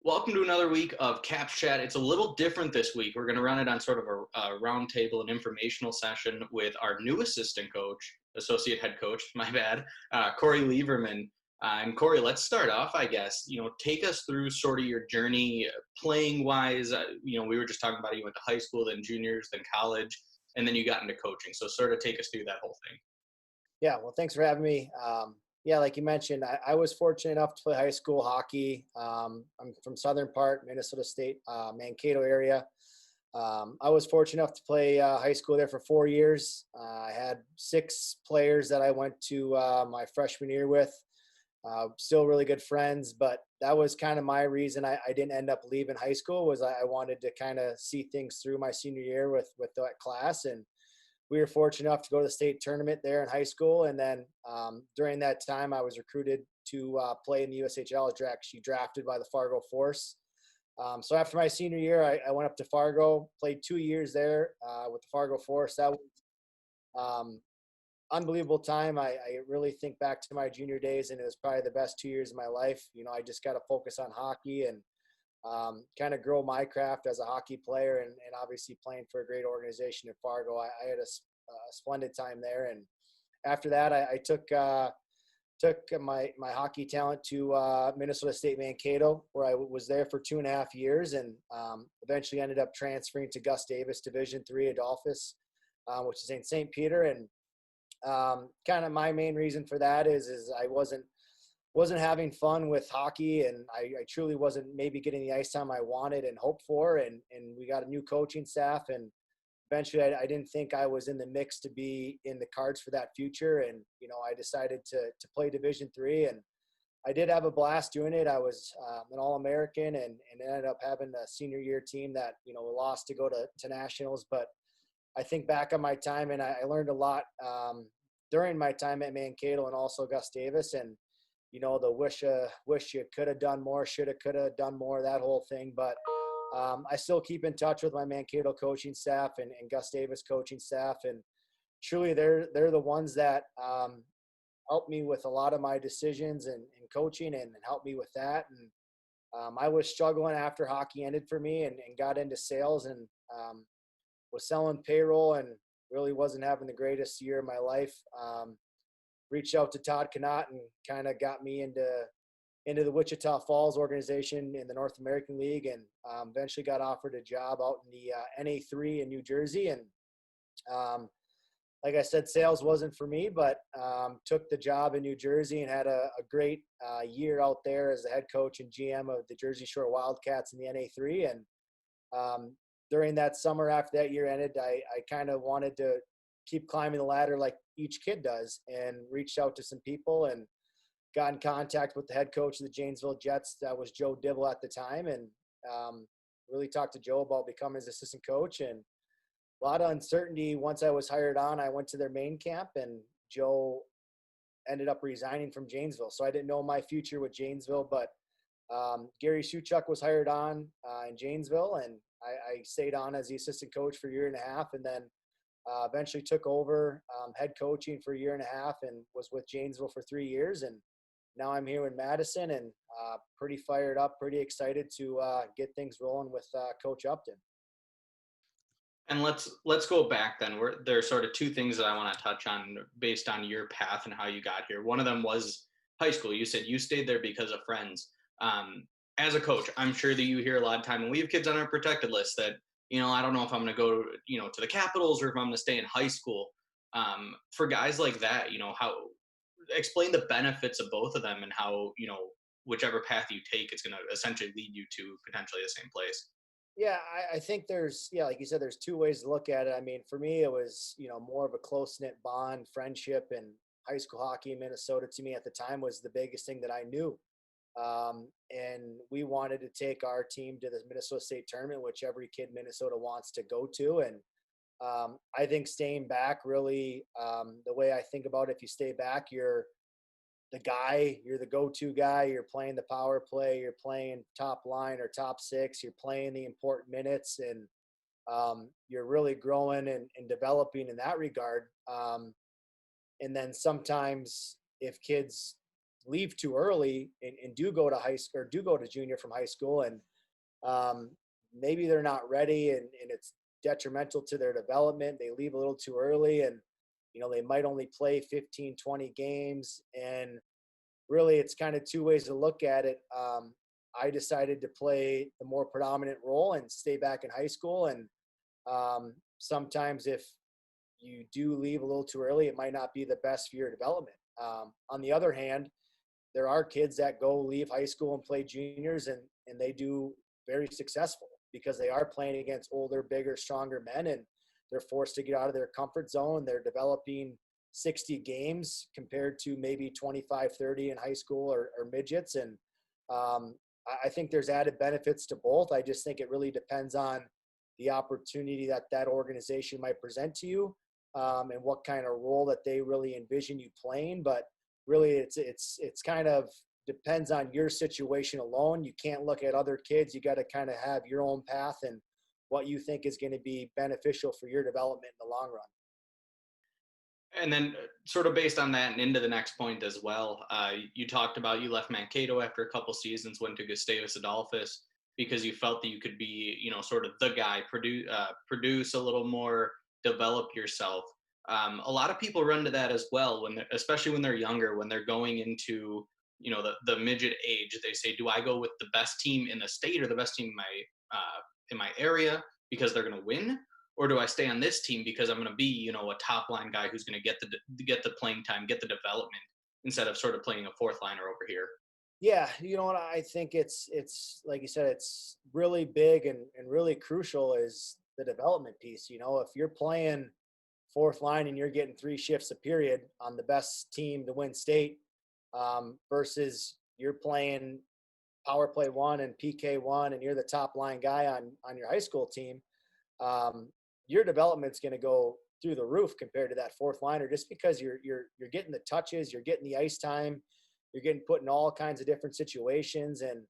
Welcome to another week of Caps Chat. It's a little different this week. We're going to run it on sort of a roundtable and informational session with our new assistant coach, associate head coach, my bad, Corey Leivermann. And Corey, let's start off, I guess. Take us through sort of your journey playing wise. We were just talking about you went to high school, then juniors, then college, and then you got into coaching. So sort of take us through that whole thing. Yeah, well, thanks for having me. Yeah, like you mentioned, I was fortunate enough to play high school hockey. I'm from southern part, Minnesota State, Mankato area. I was fortunate enough to play high school there for 4 years. I had six players that I went to my freshman year with. Still really good friends, but that was kind of my reason I didn't end up leaving high school was I wanted to kind of see things through my senior year with that class. And we were fortunate enough to go to the state tournament there in high school. And then during that time, I was recruited to play in the USHL. I was actually drafted by the Fargo Force. So after my senior year, I went up to Fargo, played 2 years there with the Fargo Force. That was um, unbelievable time. I really think back to my junior days, and it was probably the best 2 years of my life. I just got to focus on hockey and kind of grow my craft as a hockey player, and obviously playing for a great organization in Fargo. I had a splendid time there, and after that, I took my hockey talent to Minnesota State Mankato, where I was there for 2.5 years, and eventually ended up transferring to Gus Davis Division III Adolphus, which is in St. Peter. And kind of my main reason for that is I wasn't having fun with hockey, and I truly wasn't maybe getting the ice time I wanted and hoped for. And we got a new coaching staff, and eventually I didn't think I was in the mix to be in the cards for that future. And, I decided to play Division III, and I did have a blast doing it. I was an All-American and ended up having a senior year team that, lost to go to nationals. But I think back on my time, and I learned a lot during my time at Mankato and also Gus Davis. And the wish you could have done more, should have, could have done more, that whole thing. But I still keep in touch with my Mankato coaching staff and Gus Davis coaching staff, and truly they're the ones that helped me with a lot of my decisions and coaching and helped me with that. And I was struggling after hockey ended for me, and got into sales, and was selling payroll, and really wasn't having the greatest year of my life. Reached out to Todd Connaught and kind of got me into the Wichita Falls organization in the North American League, and eventually got offered a job out in the NA3 in New Jersey. And like I said, sales wasn't for me, but took the job in New Jersey and had a great year out there as the head coach and GM of the Jersey Shore Wildcats in the NA3. And during that summer after that year ended, I kind of wanted to keep climbing the ladder like each kid does, and reached out to some people and got in contact with the head coach of the Janesville Jets. That was Joe Dibble at the time. And really talked to Joe about becoming his assistant coach, and a lot of uncertainty. Once I was hired on, I went to their main camp, and Joe ended up resigning from Janesville. So I didn't know my future with Janesville, but Gary Suchuk was hired on in Janesville, and I stayed on as the assistant coach for a year and a half, and then eventually took over head coaching for a year and a half, and was with Janesville for 3 years. And now I'm here in Madison, and pretty fired up, pretty excited to get things rolling with Coach Upton. And let's go back then. There are sort of two things that I want to touch on based on your path and how you got here. One of them was high school. You said you stayed there because of friends. As a coach, I'm sure that you hear a lot of time, and we have kids on our protected list that, I don't know if I'm going to go, to the Capitals or if I'm going to stay in high school. For guys like that, how explain the benefits of both of them and how, whichever path you take, it's going to essentially lead you to potentially the same place. Yeah, I think like you said, there's two ways to look at it. I mean, for me, it was, more of a close-knit bond, friendship, and high school hockey in Minnesota to me at the time was the biggest thing that I knew. And we wanted to take our team to the Minnesota State tournament, which every kid in Minnesota wants to go to. And I think staying back really, the way I think about it, if you stay back, you're the guy, you're the go-to guy, you're playing the power play, you're playing top line or top six, you're playing the important minutes, and you're really growing and developing in that regard. And then sometimes if kids leave too early and do go to high school or do go to junior from high school, and um, maybe they're not ready, and it's detrimental to their development. They leave a little too early, and they might only play 15, 20 games, and really it's kind of two ways to look at it. I decided to play the more predominant role and stay back in high school, and sometimes if you do leave a little too early, it might not be the best for your development. On the other hand, there are kids that go leave high school and play juniors, and they do very successful because they are playing against older, bigger, stronger men, and they're forced to get out of their comfort zone. They're developing 60 games compared to maybe 25, 30 in high school or midgets. And I think there's added benefits to both. I just think it really depends on the opportunity that that organization might present to you, and what kind of role that they really envision you playing. But really it's kind of depends on your situation alone. You can't look at other kids. You got to kind of have your own path and what you think is going to be beneficial for your development in the long run. And then, sort of based on that, and into the next point as well, you talked about you left Mankato after a couple seasons, went to Gustavus Adolphus because you felt that you could be, sort of the guy, produce a little more, develop yourself. A lot of people run to that as well especially when they're younger, when they're going into, the midget age. They say, do I go with the best team in the state or the best team in my area because they're going to win, or do I stay on this team because I'm going to be, a top line guy who's going to get the playing time, get the development, instead of sort of playing a fourth liner over here? Yeah, you know what, I think it's like you said, it's really big and really crucial is the development piece. If you're playing fourth line and you're getting three shifts a period on the best team to win state, versus you're playing power play one and PK one, and you're the top line guy on your high school team, um, your development's going to go through the roof compared to that fourth liner, just because you're getting the touches, you're getting the ice time, you're getting put in all kinds of different situations. And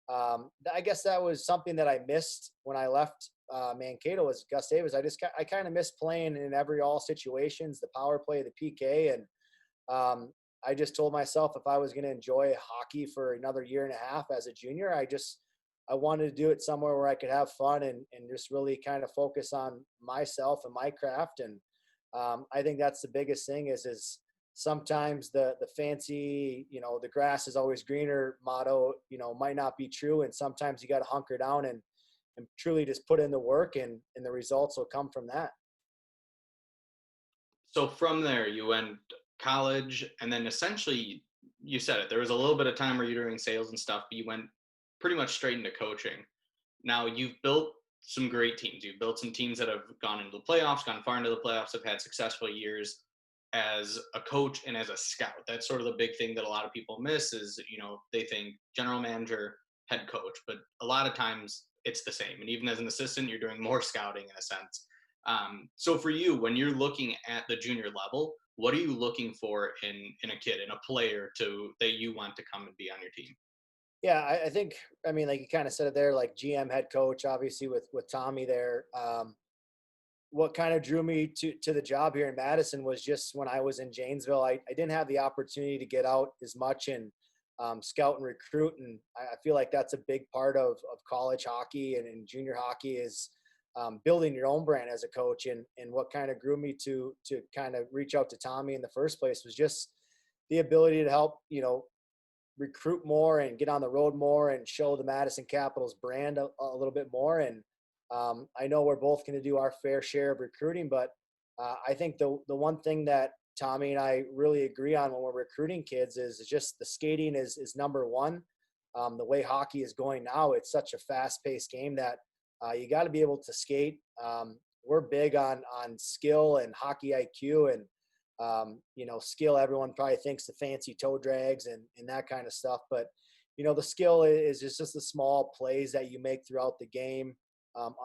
I guess that was something that I missed when I left Mankato was Gustavus. I kind of missed playing in every all situations, the power play, the PK, and I just told myself if I was going to enjoy hockey for another year and a half as a junior, I wanted to do it somewhere where I could have fun and just really kind of focus on myself and my craft. And I think that's the biggest thing is sometimes the fancy, the grass is always greener motto, might not be true. And sometimes you got to hunker down and truly just put in the work, and the results will come from that. So from there, you went college, and then essentially, you said it. There was a little bit of time where you were doing sales and stuff, but you went pretty much straight into coaching. Now you've built some great teams. You've built some teams that have gone into the playoffs, gone far into the playoffs, have had successful years as a coach and as a scout. That's sort of the big thing that a lot of people miss is, they think general manager, head coach, but a lot of times it's the same. And even as an assistant, you're doing more scouting in a sense. So for you, when you're looking at the junior level, what are you looking for in a kid, in a player that you want to come and be on your team? Yeah, I think, I mean, like you kind of said it there, like GM head coach, obviously with Tommy there. What kind of drew me to the job here in Madison was just when I was in Janesville, I didn't have the opportunity to get out as much and scout and recruit. And I feel like that's a big part of college hockey and junior hockey is building your own brand as a coach. And what kind of grew me to kind of reach out to Tommy in the first place was just the ability to help, recruit more and get on the road more and show the Madison Capitals brand a little bit more. And I know we're both going to do our fair share of recruiting, but I think the one thing that Tommy and I really agree on when we're recruiting kids is just the skating is number one. The way hockey is going now, it's such a fast-paced game that you got to be able to skate. We're big on skill and hockey IQ, and skill. Everyone probably thinks the fancy toe drags and that kind of stuff, but the skill is just the small plays that you make throughout the game.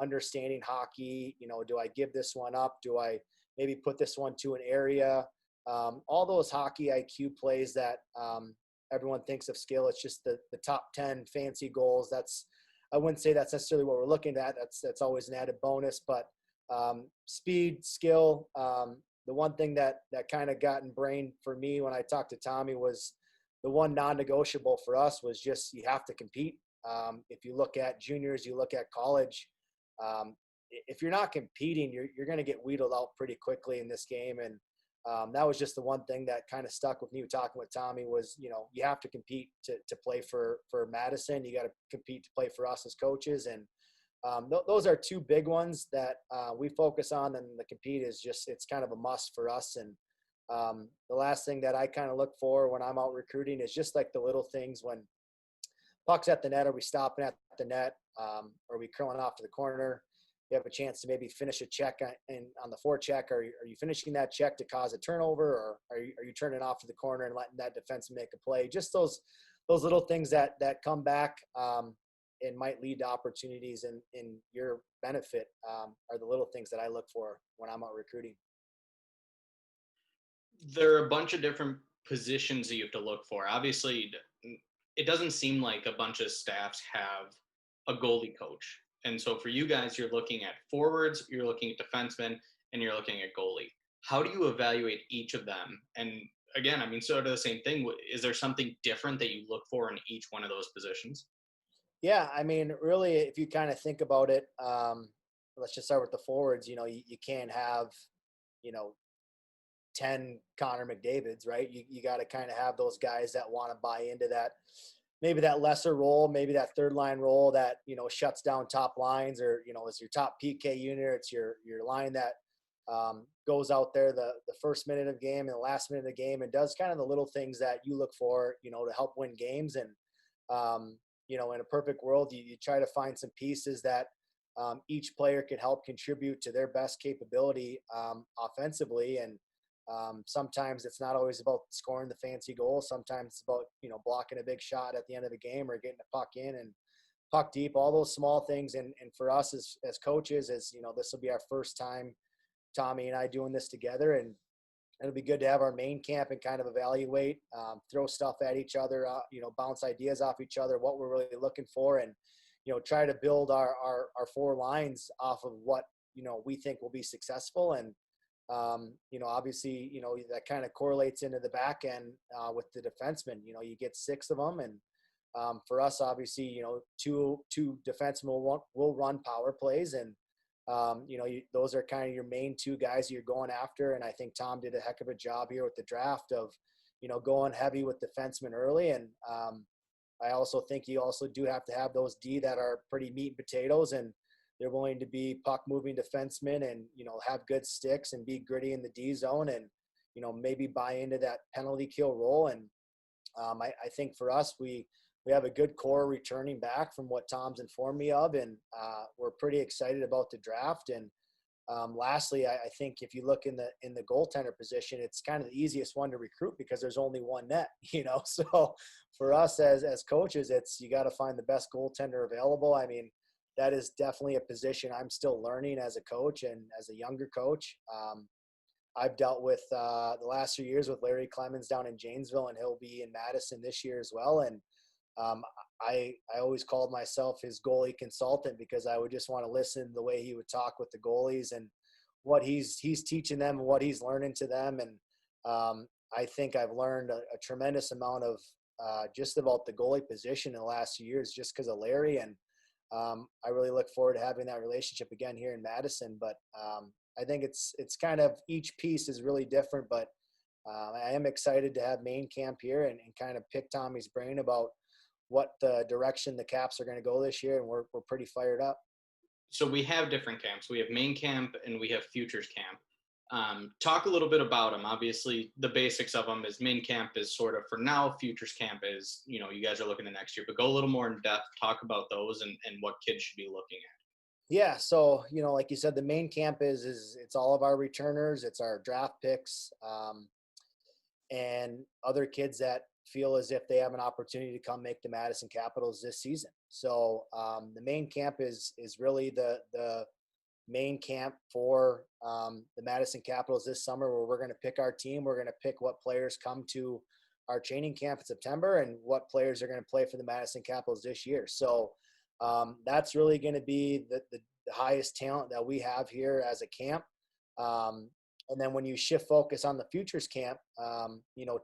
Understanding hockey, do I give this one up? Do I maybe put this one to an area? All those hockey IQ plays that everyone thinks of skill. It's just the top 10 fancy goals. I wouldn't say that's necessarily what we're looking at. That's always an added bonus, but speed, skill. The one thing that kind of got ingrained for me when I talked to Tommy was the one non-negotiable for us was just you have to compete. If you look at juniors, you look at college. Um, if you're not competing, you're going to get wheedled out pretty quickly in this game. And that was just the one thing that kind of stuck with me talking with Tommy was, you have to compete to play for Madison. You got to compete to play for us as coaches. And those are two big ones that we focus on. And the compete is just, it's kind of a must for us. And the last thing that I kind of look for when I'm out recruiting is just like the little things when puck's at the net, are we stopping at the net? Are we curling off to the corner? You have a chance to maybe finish a check on the forecheck. Are you finishing that check to cause a turnover, or are you turning off to the corner and letting that defenseman make a play? Just those little things that come back and might lead to opportunities in your benefit are the little things that I look for when I'm out recruiting. There are a bunch of different positions that you have to look for. Obviously, it doesn't seem like a bunch of staffs have a goalie coach. And so for you guys, you're looking at forwards, you're looking at defensemen, and you're looking at goalie. How do you evaluate each of them? And again, I mean, sort of the same thing. Is there something different that you look for in each one of those positions? Yeah, I mean, really, if you kind of think about it, let's just start with the forwards. You can't have, you know, 10 Connor McDavids, right? You got to kind of have those guys that want to buy into that, maybe that lesser role, maybe that third line role that, shuts down top lines, or, is your top PK unit. It's your line that goes out there the first minute of the game and the last minute of the game and does kind of the little things that you look for, to help win games. And, in a perfect world, you try to find some pieces that each player could help contribute to their best capability offensively. And sometimes it's not always about scoring the fancy goal. Sometimes it's about, blocking a big shot at the end of the game or getting a puck in and puck deep, all those small things. And for us as coaches, this will be our first time, Tommy and I, doing this together. And it'll be good to have our main camp and kind of evaluate, throw stuff at each other, bounce ideas off each other, what we're really looking for, and, try to build our four lines off of what, we think will be successful. And, obviously, that kind of correlates into the back end with the defensemen. You get six of them. And for us, obviously, two defensemen will run power plays. And, those are kind of your main two guys you're going after. And I think Tom did a heck of a job here with the draft of, going heavy with defensemen early. And I also think you also do have to have those D that are pretty meat and potatoes, and they're willing to be puck moving defensemen and, have good sticks and be gritty in the D zone and, maybe buy into that penalty kill role. And I think for us, we have a good core returning back from what Tom's informed me of, and we're pretty excited about the draft. And lastly, I think if you look in the goaltender position, it's kind of the easiest one to recruit because there's only one net, So for us as coaches, you got to find the best goaltender available. I mean, that is definitely a position I'm still learning as a coach and as a younger coach. I've dealt with the last few years with Larry Clemens down in Janesville, and he'll be in Madison this year as well. And I always called myself his goalie consultant because I would just want to listen to the way he would talk with the goalies and what he's teaching them and what he's learning to them. And I think I've learned a tremendous amount of just about the goalie position in the last few years just because of Larry. And I really look forward to having that relationship again here in Madison. But I think it's kind of each piece is really different. But I am excited to have main camp here and kind of pick Tommy's brain about what the direction the Caps are going to go this year, and we're pretty fired up. So we have different camps. We have main camp and we have futures camp. Talk a little bit about them. Obviously, the basics of them is main camp is sort of for now. Futures camp is, you guys are looking to next year, but go a little more in depth. Talk about those and what kids should be looking at. Yeah, so like you said, the main camp is it's all of our returners, it's our draft picks, and other kids that feel as if they have an opportunity to come make the Madison Capitals this season. So the main camp is really the main camp for the Madison Capitals this summer, where we're going to pick our team. We're going to pick what players come to our training camp in September and what players are going to play for the Madison Capitals this year. So that's really going to be the highest talent that we have here as a camp. And then when you shift focus on the futures camp,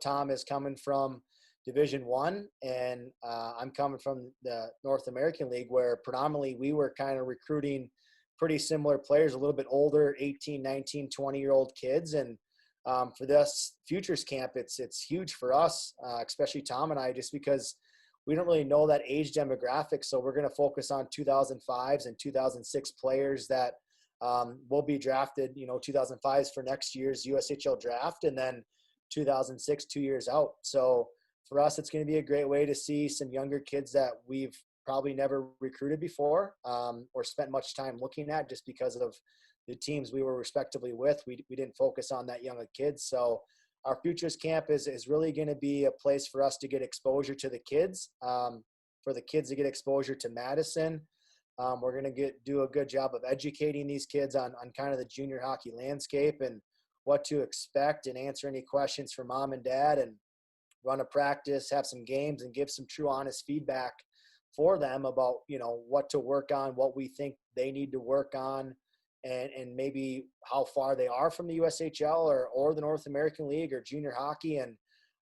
Tom is coming from Division 1, and I'm coming from the North American League, where predominantly we were kind of recruiting pretty similar players, a little bit older, 18, 19, 20-year-old kids. And for this futures camp, it's huge for us, especially Tom and I, just because we don't really know that age demographic. So we're going to focus on 2005s and 2006 players that will be drafted, 2005s for next year's USHL draft, and then 2006, 2 years out. So for us, it's going to be a great way to see some younger kids that we've probably never recruited before, or spent much time looking at, just because of the teams we were respectively with. We didn't focus on that young of kids. So our futures camp is really going to be a place for us to get exposure to the kids, for the kids to get exposure to Madison. We're going to do a good job of educating these kids on kind of the junior hockey landscape and what to expect, and answer any questions for mom and dad, and run a practice, have some games, and give some true honest feedback for them about, what to work on, what we think they need to work on, and maybe how far they are from the USHL or the North American League or junior hockey. And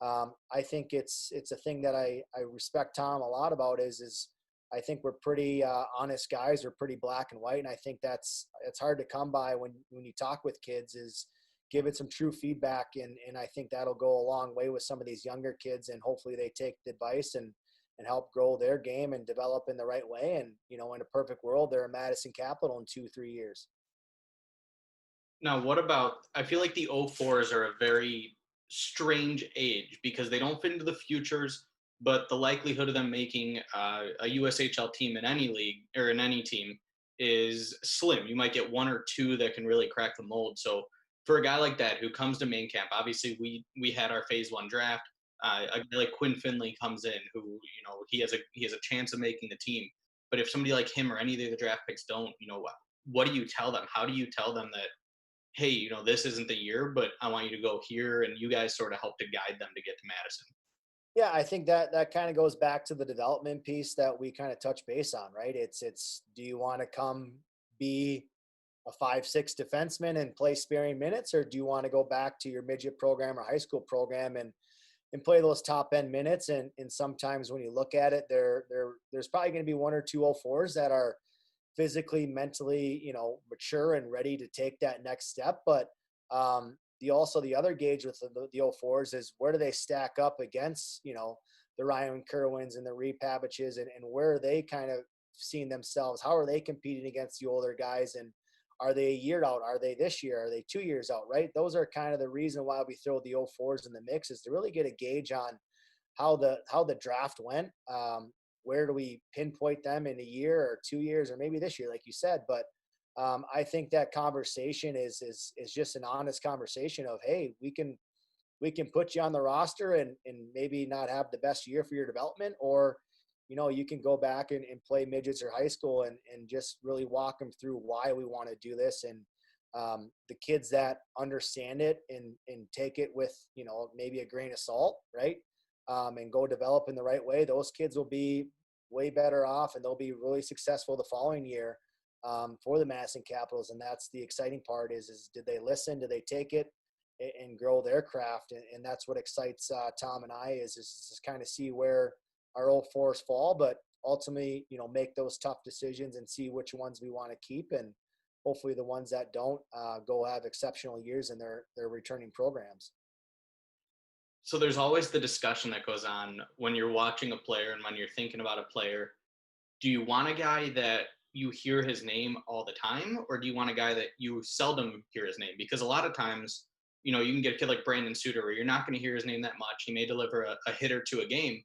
I think it's a thing that I respect Tom a lot about is I think we're pretty honest guys. We're pretty black and white. And I think it's hard to come by when you talk with kids, is give it some true feedback. And I think that'll go a long way with some of these younger kids, and hopefully they take the advice and help grow their game and develop in the right way. And, in a perfect world, they're a Madison Capital in 2-3 years. Now, what about, I feel like the 04s are a very strange age because they don't fit into the futures, but the likelihood of them making a USHL team in any league or in any team is slim. You might get one or two that can really crack the mold. So for a guy like that who comes to main camp, obviously we had our phase 1 draft. A guy like Quinn Finley comes in, who he has a chance of making the team. But if somebody like him or any of the other draft picks don't, what do you tell them? How do you tell them that, hey, this isn't the year, but I want you to go here, and you guys sort of help to guide them to get to Madison? Yeah, I think that kind of goes back to the development piece that we kind of touch base on, right? It's do you want to come be a 5-6 defenseman and play sparing minutes, or do you want to go back to your midget program or high school program and play those top end minutes? And sometimes when you look at it, there's probably going to be 1 or 2 04s that are physically, mentally, mature and ready to take that next step. But the other gauge with the 04s is, where do they stack up against, the Ryan Kerwins and the Reed Paviches, and where are they kind of seeing themselves? How are they competing against the older guys? And are they a year out? Are they this year? Are they 2 years out? Right? Those are kind of the reason why we throw the 04s in the mix, is to really get a gauge on how the draft went. Where do we pinpoint them in a year or 2 years, or maybe this year, like you said? But I think that conversation is just an honest conversation of, hey, we can put you on the roster and maybe not have the best year for your development, or you can go back and play midgets or high school, and just really walk them through why we want to do this. And the kids that understand it and take it with, maybe a grain of salt, right? And go develop in the right way, those kids will be way better off, and they'll be really successful the following year for the Madison Capitals. And that's the exciting part is did they listen? Did they take it and grow their craft? And that's what excites Tom and I, is kind of see where our old fours fall, but ultimately, make those tough decisions and see which ones we want to keep. And hopefully the ones that don't go have exceptional years in their returning programs. So there's always the discussion that goes on when you're watching a player and when you're thinking about a player. Do you want a guy that you hear his name all the time, or do you want a guy that you seldom hear his name? Because a lot of times, you can get a kid like Brandon Suter, where you're not going to hear his name that much. He may deliver a hit or two a game,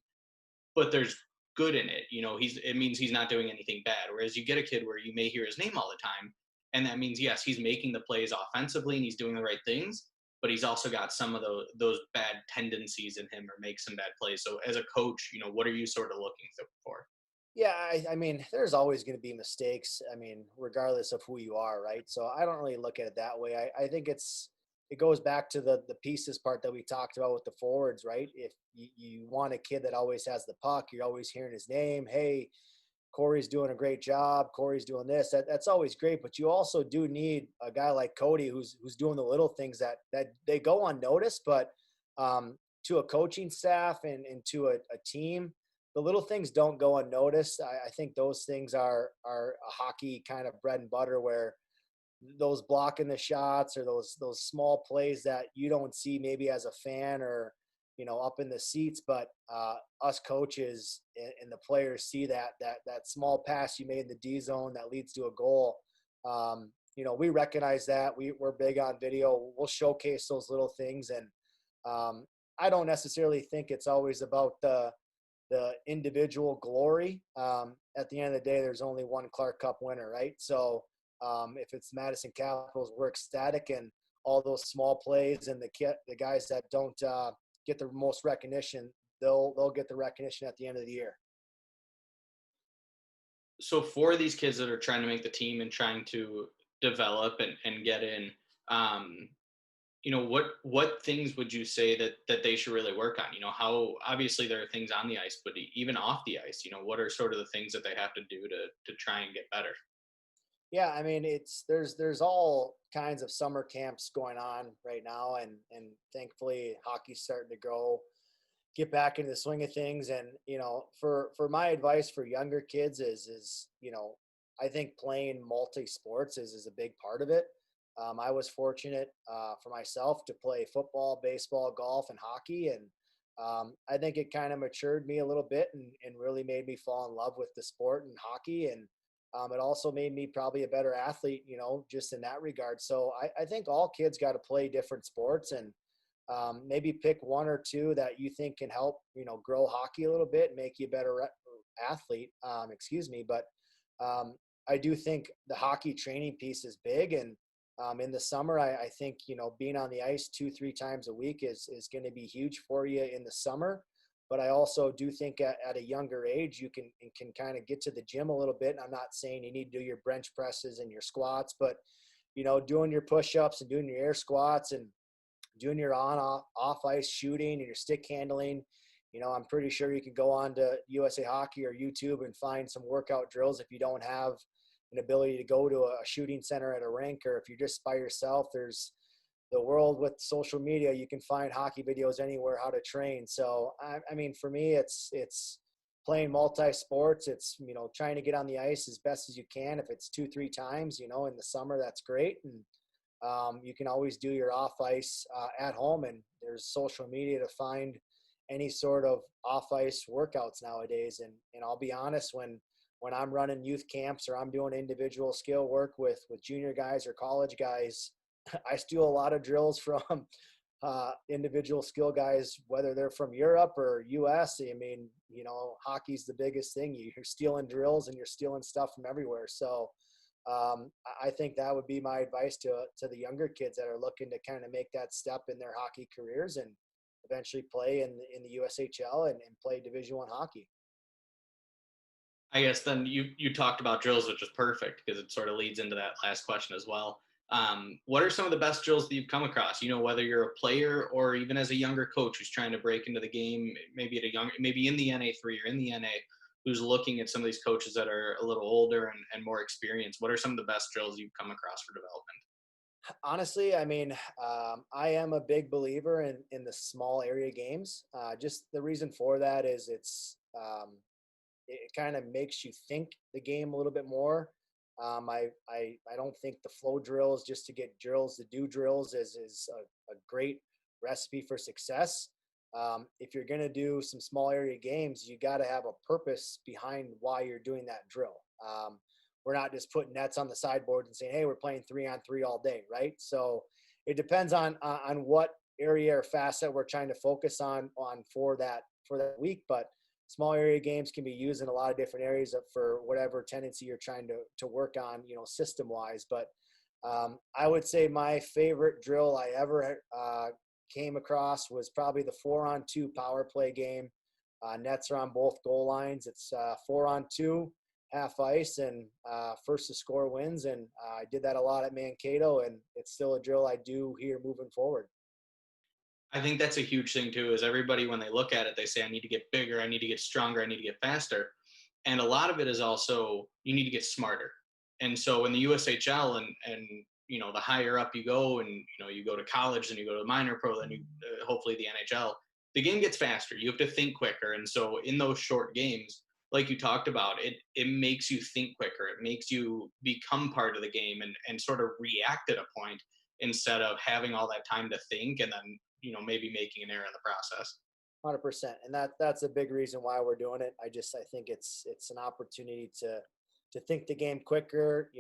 but there's good in it. It means he's not doing anything bad. Whereas you get a kid where you may hear his name all the time, and that means, yes, he's making the plays offensively and he's doing the right things, but he's also got some of those bad tendencies in him, or makes some bad plays. So as a coach, what are you sort of looking for? Yeah, I mean, there's always going to be mistakes. I mean, regardless of who you are, right? So I don't really look at it that way. I think it goes back to the pieces part that we talked about with the forwards, right? If you want a kid that always has the puck, you're always hearing his name. Hey, Corey's doing a great job. Corey's doing this. That's always great. But you also do need a guy like Cody who's doing the little things that they go unnoticed, but to a coaching staff and to a team, the little things don't go unnoticed. I think those things are a hockey kind of bread and butter, where those blocking the shots or those small plays that you don't see maybe as a fan or up in the seats, but us coaches and the players see that small pass you made in the D zone that leads to a goal. We recognize that. We're big on video. We'll showcase those little things, and I don't necessarily think it's always about the individual glory. At the end of the day, there's only one Clark Cup winner, right? So if it's Madison Capitals, we're ecstatic, and all those small plays and the guys that don't get the most recognition, they'll get the recognition at the end of the year. So for these kids that are trying to make the team and trying to develop and get in, um, what things would you say that they should really work on? How obviously there are things on the ice, but even off the ice, what are sort of the things that they have to do to try and get better? Yeah, I mean, there's all kinds of summer camps going on right now, and thankfully hockey's starting to get back into the swing of things. And for my advice for younger kids is I think playing multi sports is a big part of it. I was fortunate for myself to play football, baseball, golf, and hockey, and I think it kind of matured me a little bit and really made me fall in love with the sport and hockey. And it also made me probably a better athlete, just in that regard. So I think all kids got to play different sports, and maybe pick one or two that you think can help, grow hockey a little bit, make you a better athlete. Excuse me. But I do think the hockey training piece is big. And in the summer, I think, being on the ice 2-3 times a week is going to be huge for you in the summer. But I also do think at a younger age, you can kind of get to the gym a little bit. And I'm not saying you need to do your bench presses and your squats, but, doing your push-ups and doing your air squats and doing your off ice shooting and your stick handling. I'm pretty sure you can go on to USA Hockey or YouTube and find some workout drills if you don't have an ability to go to a shooting center at a rink, or if you're just by yourself. There's the world with social media. You can find hockey videos anywhere how to train. So I mean, for me, it's playing multi sports. It's trying to get on the ice as best as you can. If it's 2-3 times, in the summer, that's great. And you can always do your off ice at home, and there's social media to find any sort of off ice workouts nowadays. And I'll be honest, when I'm running youth camps or I'm doing individual skill work with junior guys or college guys, I steal a lot of drills from individual skill guys, whether they're from Europe or US. I mean, hockey's the biggest thing. You're stealing drills and you're stealing stuff from everywhere. So I think that would be my advice to the younger kids that are looking to kind of make that step in their hockey careers and eventually play in the USHL and play Division I hockey. I guess then you talked about drills, which is perfect because it sort of leads into that last question as well. What are some of the best drills that you've come across? Whether you're a player or even as a younger coach who's trying to break into the game, maybe in the NA3 or in the NA, who's looking at some of these coaches that are a little older and more experienced. What are some of the best drills you've come across for development? Honestly, I mean, I am a big believer in the small area games. Just the reason for that is it kind of makes you think the game a little bit more. I don't think the flow drills just to get drills to do drills is a great recipe for success. If you're going to do some small area games, you got to have a purpose behind why you're doing that drill. We're not just putting nets on the sideboard and saying, "Hey, we're playing 3-on-3 all day," right? So it depends on what area or facet we're trying to focus on for that week. But small area games can be used in a lot of different areas for whatever tendency you're trying to work on, system wise. But I would say my favorite drill I ever came across was probably the 4-on-2 power play game. Nets are on both goal lines. It's 4-on-2, half ice, and first to score wins. And I did that a lot at Mankato, and it's still a drill I do here moving forward. I think that's a huge thing too, is everybody, when they look at it, they say, I need to get bigger, I need to get stronger, I need to get faster. And a lot of it is also, you need to get smarter. And so in the USHL and the higher up you go and, you go to college, then you go to the minor pro, then you hopefully the NHL, the game gets faster. You have to think quicker. And so in those short games, like you talked about, it makes you think quicker. It makes you become part of the game and sort of react at a point instead of having all that time to think and then, maybe making an error in the process. 100%. And that's a big reason why we're doing it. I think it's an opportunity to think the game quicker.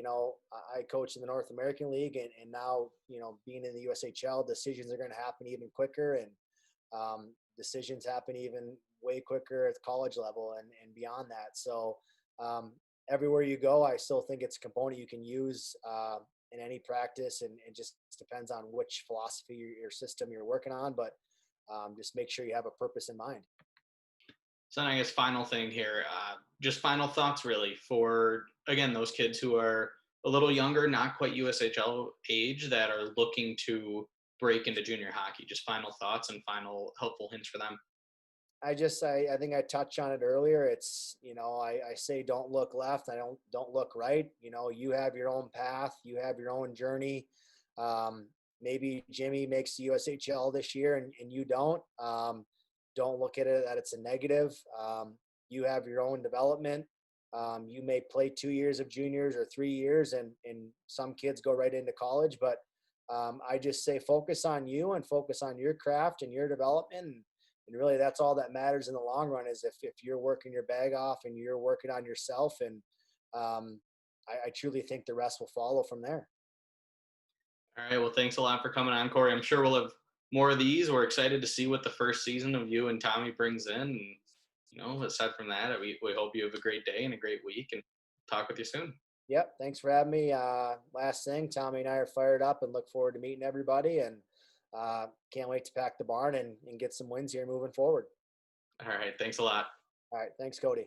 I coach in the North American League, and now, being in the USHL, decisions are going to happen even quicker, and decisions happen even way quicker at the college level and beyond that. So everywhere you go, I still think it's a component you can use in any practice, and it just depends on which philosophy your system you're working on. But just make sure you have a purpose in mind. So then I guess final thing here, just final thoughts really for again those kids who are a little younger, not quite USHL age, that are looking to break into junior hockey. Just final thoughts and final helpful hints for them. I think I touched on it earlier. It's, I say don't look left. I don't look right. You have your own path. You have your own journey. Maybe Jimmy makes the USHL this year and you don't. Don't look at it that it's a negative. You have your own development. You may play 2 years of juniors or 3 years, and some kids go right into college. But I just say focus on you and focus on your craft and your development. And really, that's all that matters in the long run, is if you're working your bag off and you're working on yourself. And I truly think the rest will follow from there. All right. Well, thanks a lot for coming on, Corey. I'm sure we'll have more of these. We're excited to see what the first season of you and Tommy brings in. And, aside from that, we hope you have a great day and a great week and talk with you soon. Yep. Thanks for having me. Last thing, Tommy and I are fired up and look forward to meeting everybody. And can't wait to pack the barn and get some wins here moving forward. All right. Thanks a lot. All right. Thanks, Cody.